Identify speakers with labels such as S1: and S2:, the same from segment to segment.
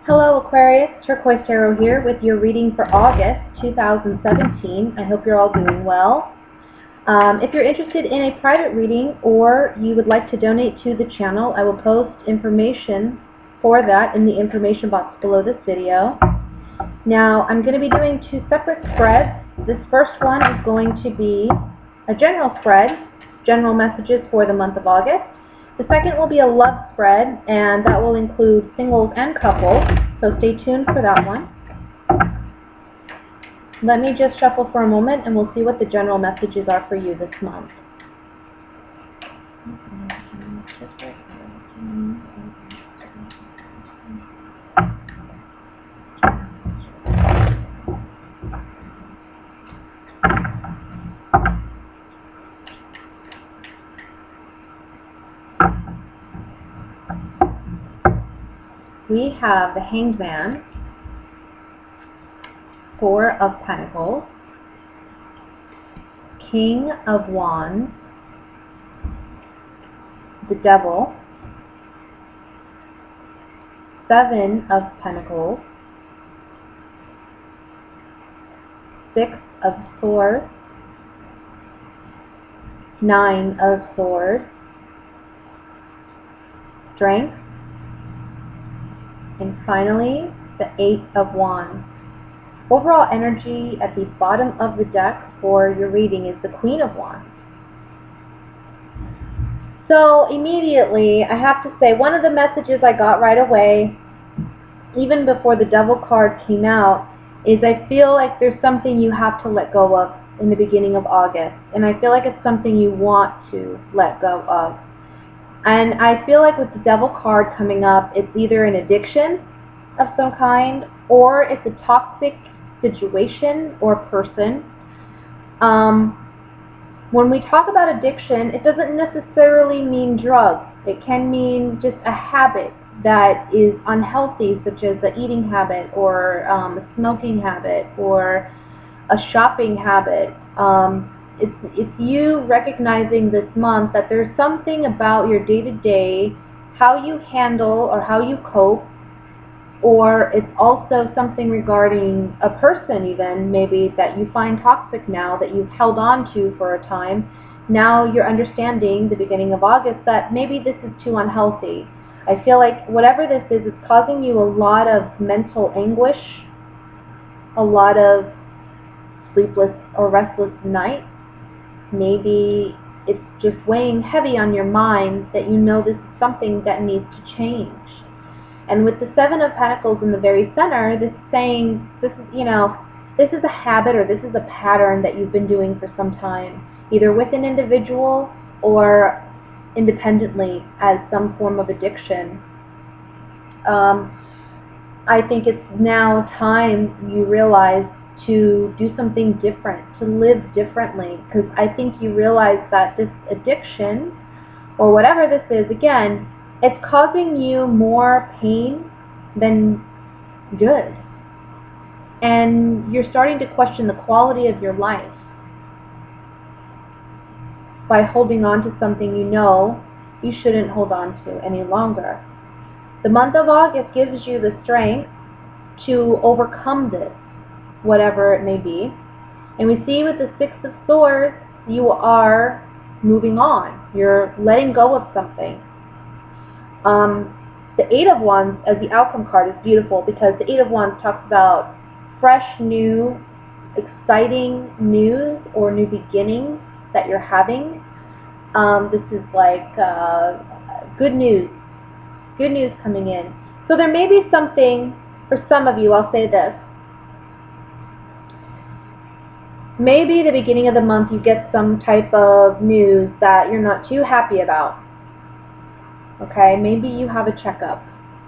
S1: Hello Aquarius, Turquoise Tarot here with your reading for August 2017. I hope you're all doing well. If you're interested in a private reading or you would like to donate to the channel, I will post information for that in the information box below this video. Now, I'm going to be doing two separate spreads. This first one is going to be a general spread, general messages for the month of August. The second will be a love spread, and that will include singles and couples, so stay tuned for that one. Let me just shuffle for a moment and we'll see what the general messages are for you this month. We have the Hanged Man, Four of Pentacles, King of Wands, the Devil, Seven of Pentacles, Six of Swords, Nine of Swords, Strength, and finally the Eight of Wands. Overall energy at the bottom of the deck for your reading is the Queen of Wands. So immediately, I have to say, one of the messages I got right away, even before the Devil card came out, is I feel like there's something you have to let go of in the beginning of August. And I feel like it's something you want to let go of. And I feel like with the Devil card coming up, it's either an addiction of some kind, or it's a toxic situation or person. When we talk about addiction, it doesn't necessarily mean drugs. It can mean just a habit that is unhealthy, such as the eating habit or a smoking habit or a shopping habit. It's you recognizing this month that there's something about your day-to-day, how you handle or how you cope, or it's also something regarding a person even, maybe, that you find toxic now, that you've held on to for a time. Now you're understanding, the beginning of August, that maybe this is too unhealthy. I feel like whatever this is, it's causing you a lot of mental anguish, a lot of sleepless or restless nights. Maybe it's just weighing heavy on your mind that you know this is something that needs to change. And with the Seven of Pentacles in the very center, this is saying, this is a habit or this is a pattern that you've been doing for some time, either with an individual or independently as some form of addiction. I think it's now time you realize to do something different, to live differently, because I think you realize that this addiction, or whatever this is, again, it's causing you more pain than good. And you're starting to question the quality of your life by holding on to something you know you shouldn't hold on to any longer. The month of August gives you the strength to overcome this, whatever it may be. And we see with the Six of Swords, you are moving on. You're letting go of something. The Eight of Wands as the outcome card is beautiful because the Eight of Wands talks about fresh, new, exciting news or new beginnings that you're having. This is like good news coming in. So there may be something, for some of you, I'll say this, maybe the beginning of the month you get some type of news that you're not too happy about. Okay, maybe you have a checkup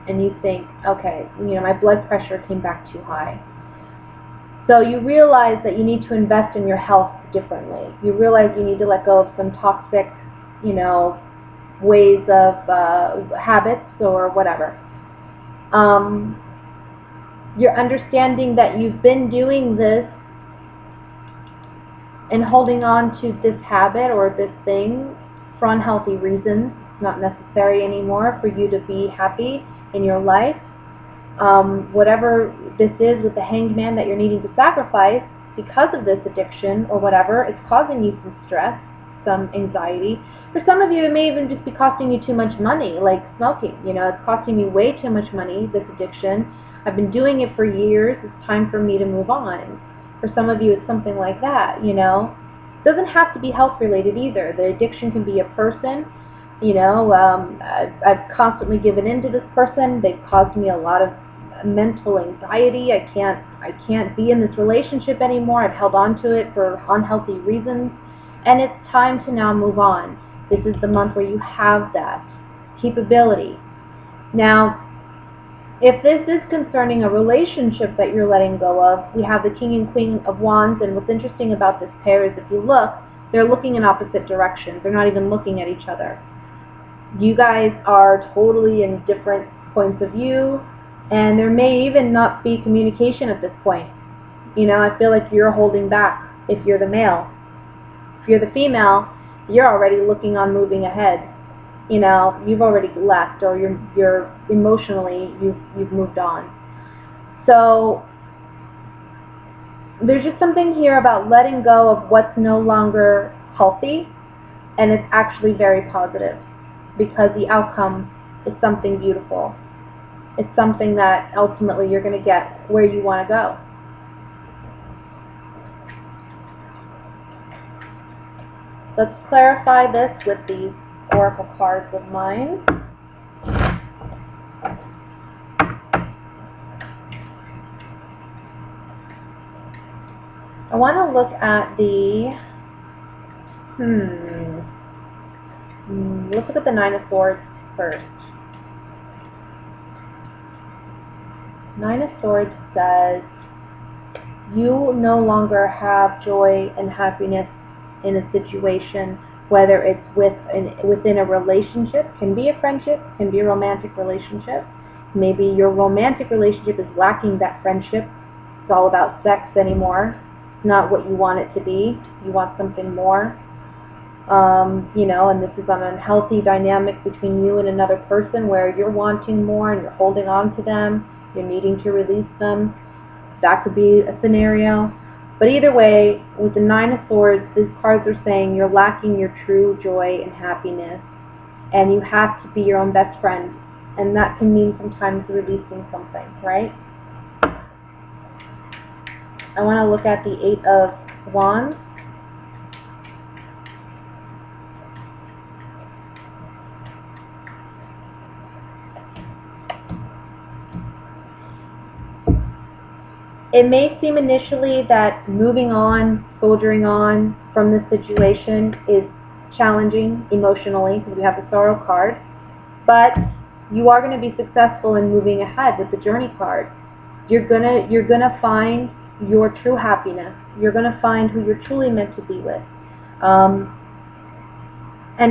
S1: and you think, okay, my blood pressure came back too high. So you realize that you need to invest in your health differently. You realize you need to let go of some toxic, ways of habits or whatever. You're understanding that you've been doing this and holding on to this habit or this thing for unhealthy reasons. It's not necessary anymore for you to be happy in your life. Whatever this is with the hanged man that you're needing to sacrifice because of this addiction or whatever, it's causing you some stress, some anxiety. For some of you, it may even just be costing you too much money, like smoking. You know, it's costing me way too much money, this addiction. I've been doing it for years. It's time for me to move on. For some of you, it's something like that, you know. It doesn't have to be health-related either. The addiction can be a person. You know, I've constantly given in to this person. They've caused me a lot of mental anxiety. I can't be in this relationship anymore. I've held on to it for unhealthy reasons. And it's time to now move on. This is the month where you have that capability. Now, if this is concerning a relationship that you're letting go of, we have the King and Queen of Wands, and what's interesting about this pair is if you look, they're looking in opposite directions. They're not even looking at each other. You guys are totally in different points of view, and there may even not be communication at this point. You know, I feel like you're holding back if you're the male. If you're the female, you're already looking on moving ahead. You know, you've already left, or you're emotionally, you've moved on. So there's just something here about letting go of what's no longer healthy, and it's actually very positive because the outcome is something beautiful. It's something that ultimately you're going to get where you want to go. Let's clarify this with these oracle cards of mine. I want to look at the, let's look at the Nine of Swords first. Nine of Swords says, you no longer have joy and happiness in a situation, whether it's within a relationship, can be a friendship, can be a romantic relationship. Maybe your romantic relationship is lacking that friendship. It's all about sex anymore. It's not what you want it to be. You want something more. You know, and this is an unhealthy dynamic between you and another person where you're wanting more and you're holding on to them. You're needing to release them. That could be a scenario. But either way, with the Nine of Swords, these cards are saying you're lacking your true joy and happiness, and you have to be your own best friend. And that can mean sometimes releasing something, right? I want to look at the Eight of Wands. It may seem initially that moving on, soldiering on from this situation is challenging emotionally because we have the Sorrow card, but you are going to be successful in moving ahead with the Journey card. You're gonna find your true happiness. You're gonna find who you're truly meant to be with. And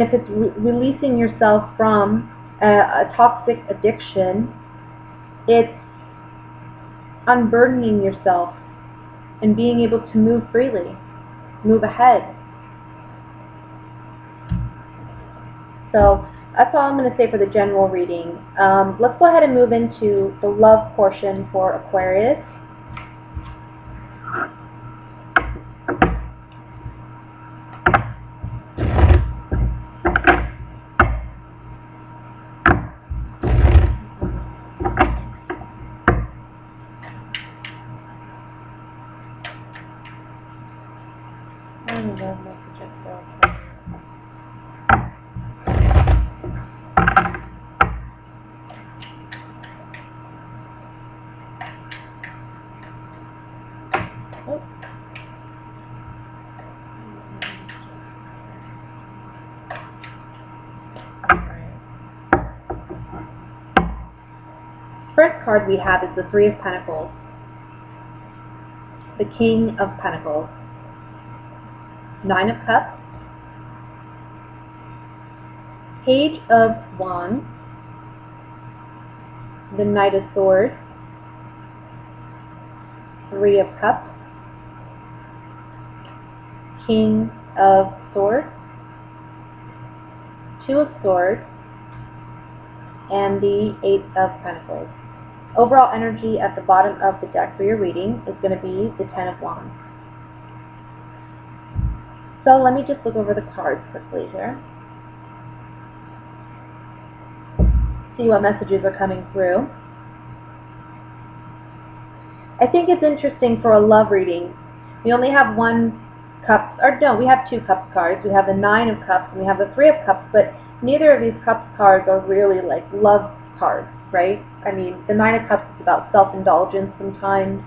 S1: if it's releasing yourself from a toxic addiction, it's unburdening yourself and being able to move freely, move ahead. So that's all I'm going to say for the general reading. Let's go ahead and move into the love portion for Aquarius. First card we have is the Three of Pentacles, the King of Pentacles, Nine of Cups, Page of Wands, the Knight of Swords, Three of Cups, King of Swords, Two of Swords, and the Eight of Pentacles. overall energy at the bottom of the deck for your reading is going to be the Ten of Wands. So let me just look over the cards quickly here. See what messages are coming through. I think it's interesting for a love reading. We only have one cups, or no, we have two cups cards. We have the Nine of Cups and we have the Three of Cups, but neither of these cups cards are really like love cards, right? I mean, the Nine of Cups is about self-indulgence sometimes,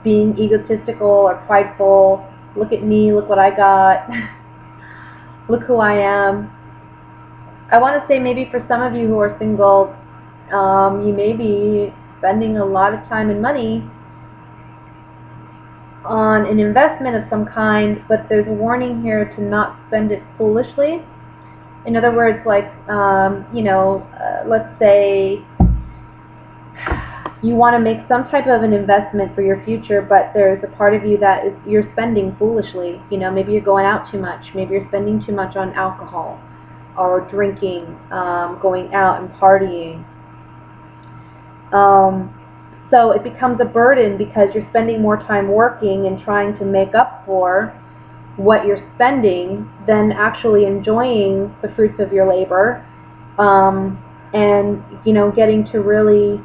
S1: being egotistical or prideful. Look at me, look what I got, look who I am. I want to say maybe for some of you who are single, you may be spending a lot of time and money on an investment of some kind, but there's a warning here to not spend it foolishly. In other words, like, let's say you want to make some type of an investment for your future, but there's a part of you that is you're spending foolishly. You know, maybe you're going out too much. Maybe you're spending too much on alcohol or drinking, going out and partying. So it becomes a burden because you're spending more time working and trying to make up for what you're spending than actually enjoying the fruits of your labor, and, you know, getting to really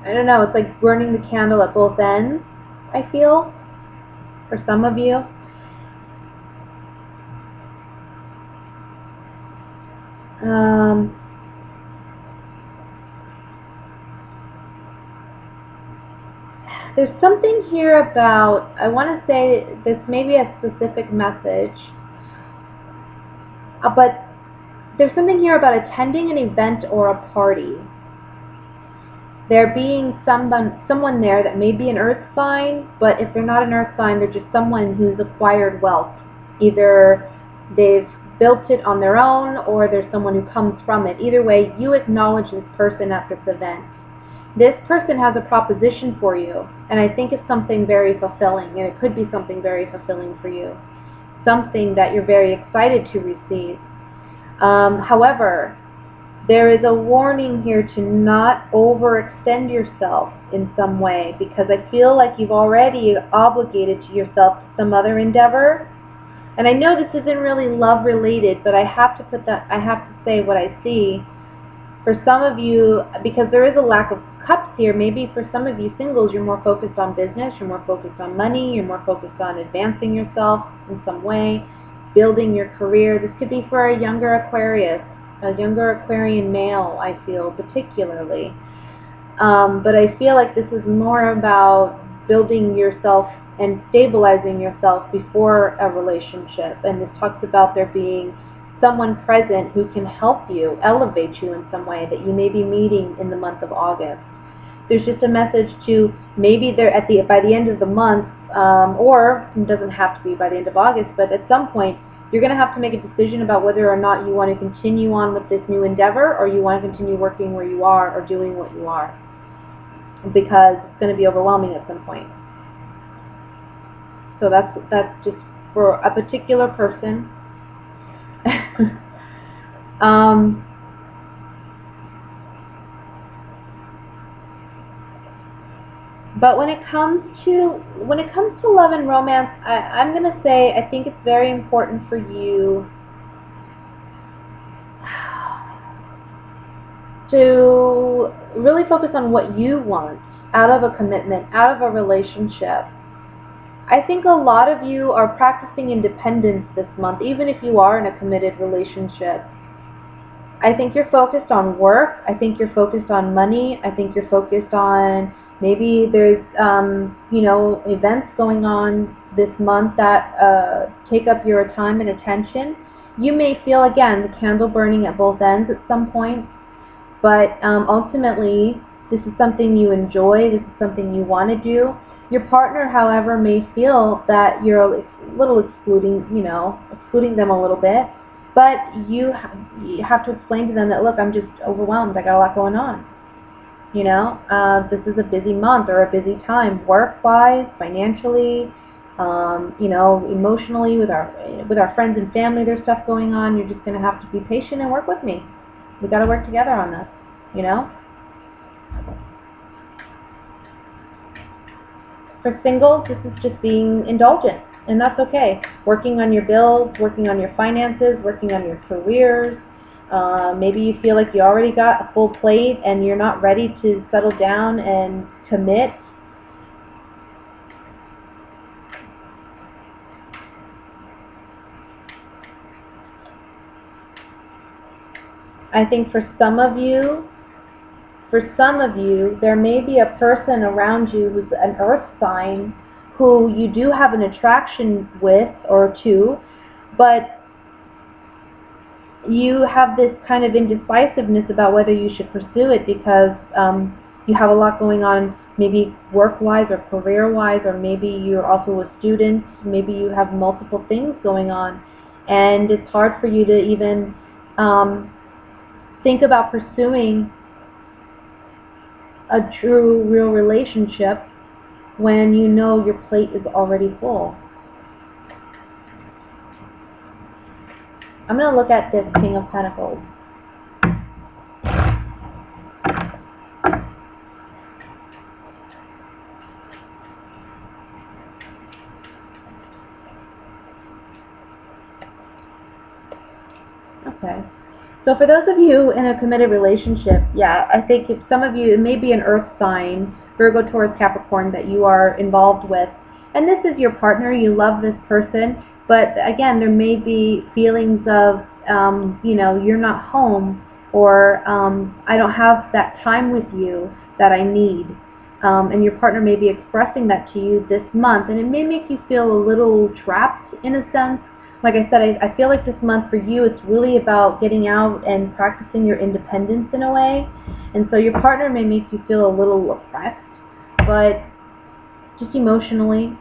S1: I don't know, it's like burning the candle at both ends, I feel, for some of you. There's something here about, I want to say this may be a specific message, but there's something here about attending an event or a party. There being someone there that may be an earth sign, but if they're not an earth sign, they're just someone who's acquired wealth. Either they've built it on their own or there's someone who comes from it. Either way, you acknowledge this person at this event. This person has a proposition for you, and I think it's something very fulfilling, and it could be something very fulfilling for you. Something that you're very excited to receive. However, there is a warning here to not overextend yourself in some way, because I feel like you've already obligated to yourself to some other endeavor. And I know this isn't really love related, but I have to say what I see. For some of you, because there is a lack of cups here, maybe for some of you singles, you're more focused on business, you're more focused on money, you're more focused on advancing yourself in some way, building your career. This could be for a younger Aquarius, a younger Aquarian male, I feel, particularly. But I feel like this is more about building yourself and stabilizing yourself before a relationship. And this talks about there being someone present who can help you, elevate you in some way, that you may be meeting in the month of August. There's just a message to maybe they're by the end of the month, or it doesn't have to be by the end of August, but at some point you're going to have to make a decision about whether or not you want to continue on with this new endeavor, or you want to continue working where you are or doing what you are, because it's going to be overwhelming at some point. So that's just for a particular person. But when it comes to love and romance, I'm going to say I think it's very important for you to really focus on what you want out of a commitment, out of a relationship. I think a lot of you are practicing independence this month, even if you are in a committed relationship. I think you're focused on work. I think you're focused on money. I think you're focused on maybe there's events going on this month that take up your time and attention. You may feel, again, the candle burning at both ends at some point, but ultimately this is something you enjoy. This is something you want to do. Your partner, however, may feel that you're a little excluding them a little bit, but you have to explain to them that, look, I'm just overwhelmed. I got a lot going on. This is a busy month or a busy time, work-wise, financially. You know, emotionally with our friends and family, there's stuff going on. You're just going to have to be patient and work with me. We got to work together on this, you know? For singles, this is just being indulgent, and that's okay. Working on your bills, working on your finances, working on your careers. Maybe you feel like you already got a full plate and you're not ready to settle down and commit. I think for some of you, there may be a person around you who's an earth sign who you do have an attraction with or to, but you have this kind of indecisiveness about whether you should pursue it because you have a lot going on, maybe work-wise or career-wise, or maybe you're also a student, maybe you have multiple things going on, and it's hard for you to even think about pursuing a true, real relationship when you know your plate is already full. I'm going to look at this King of Pentacles. Okay. So for those of you in a committed relationship, yeah, I think if some of you, it may be an earth sign, Virgo, Taurus, Capricorn, that you are involved with. And this is your partner, you love this person, but again, there may be feelings of, you know, you're not home, or I don't have that time with you that I need. And your partner may be expressing that to you this month, and it may make you feel a little trapped in a sense. Like I said, I feel like this month for you, it's really about getting out and practicing your independence in a way. And so your partner may make you feel a little oppressed, but just emotionally.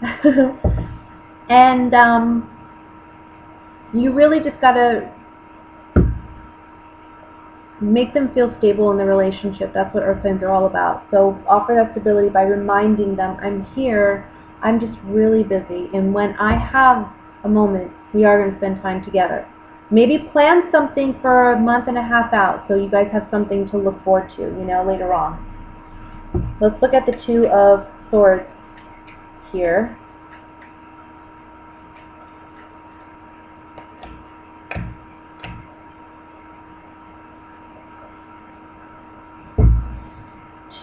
S1: And you really just got to make them feel stable in the relationship. That's what earth signs are all about. So offer that stability by reminding them, I'm here, I'm just really busy, and when I have a moment, we are going to spend time together. Maybe plan something for a month and a half out so you guys have something to look forward to, you know, later on. Let's look at the Two of Swords here.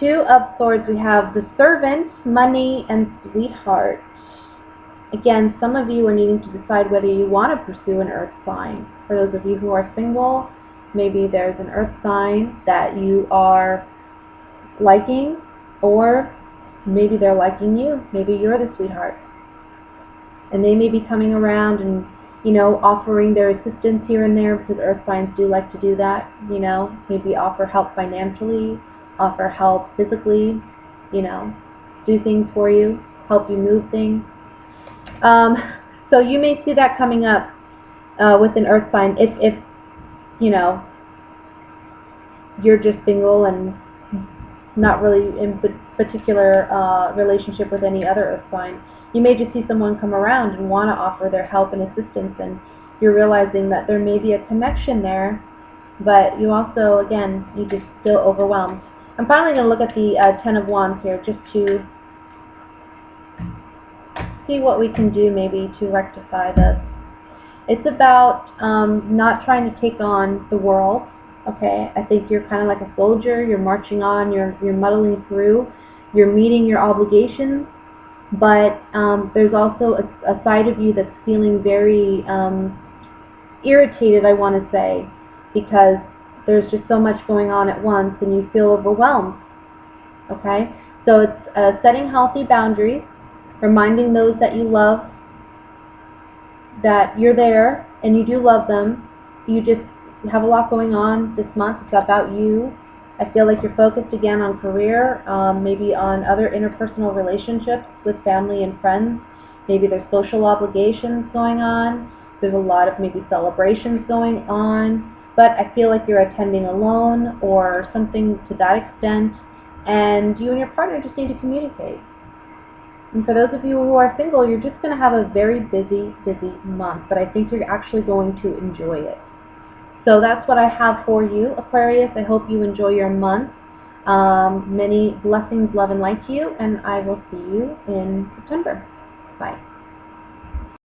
S1: Two of Swords, we have the Servant, money, and sweetheart. Again, some of you are needing to decide whether you want to pursue an earth sign. For those of you who are single, maybe there's an earth sign that you are liking, or maybe they're liking you. Maybe you're the sweetheart. And they may be coming around and, you know, offering their assistance here and there, because earth signs do like to do that, you know. Maybe offer help financially, offer help physically, you know, do things for you, help you move things. So you may see that coming up with an earth sign if you know, you're just single and not really in particular relationship with any other earth sign. You may just see someone come around and want to offer their help and assistance, and you're realizing that there may be a connection there, but you also, again, you just feel overwhelmed. I'm finally going to look at the Ten of Wands here just to see what we can do maybe to rectify this. It's about not trying to take on the world. Okay, I think you're kind of like a soldier. You're marching on. You're muddling through. You're meeting your obligations, but there's also a side of you that's feeling very irritated, I want to say, because there's just so much going on at once, and you feel overwhelmed. Okay, so it's setting healthy boundaries, reminding those that you love that you're there and you do love them. You just have a lot going on this month. It's about you. I feel like you're focused again on career, maybe on other interpersonal relationships with family and friends. Maybe there's social obligations going on. There's a lot of maybe celebrations going on. But I feel like you're attending alone or something to that extent. And you and your partner just need to communicate. And for those of you who are single, you're just going to have a very busy, busy month, but I think you're actually going to enjoy it. So that's what I have for you, Aquarius. I hope you enjoy your month. Many blessings, love, and light to you, and I will see you in September. Bye.